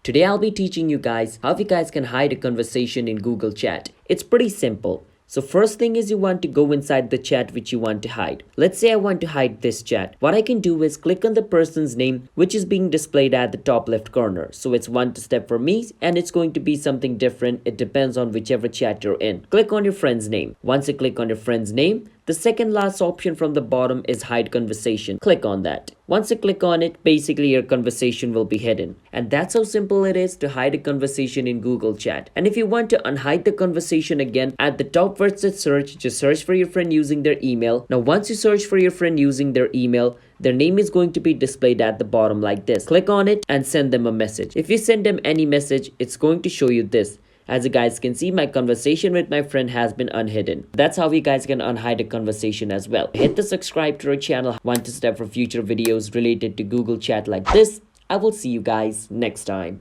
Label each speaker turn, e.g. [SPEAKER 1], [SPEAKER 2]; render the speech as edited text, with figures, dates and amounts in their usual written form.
[SPEAKER 1] Today I'll be teaching you guys how you guys can hide a conversation in Google Chat. It's pretty simple. So first thing is you want to go inside the chat which you want to hide. Let's say I want to hide this chat. What I can do is click on the person's name which is being displayed at the top left corner. So it's one step for me and it's going to be something different. It depends on whichever chat you're in. Click on your friend's name. Once you click on your friend's name, the second last option from the bottom is hide conversation. Click on that. Once you click on it, basically your conversation will be hidden. And that's how simple it is to hide a conversation in Google Chat. And if you want to unhide the conversation again, at the top where it says search, just search for your friend using their email. Now once you search for your friend using their email, their name is going to be displayed at the bottom like this. Click on it and send them a message. If you send them any message, it's going to show you this. As you guys can see, my conversation with my friend has been unhidden. That's how you guys can unhide a conversation as well. Hit the subscribe to our channel. Want to step for future videos related to Google Chat like this? I will see you guys next time.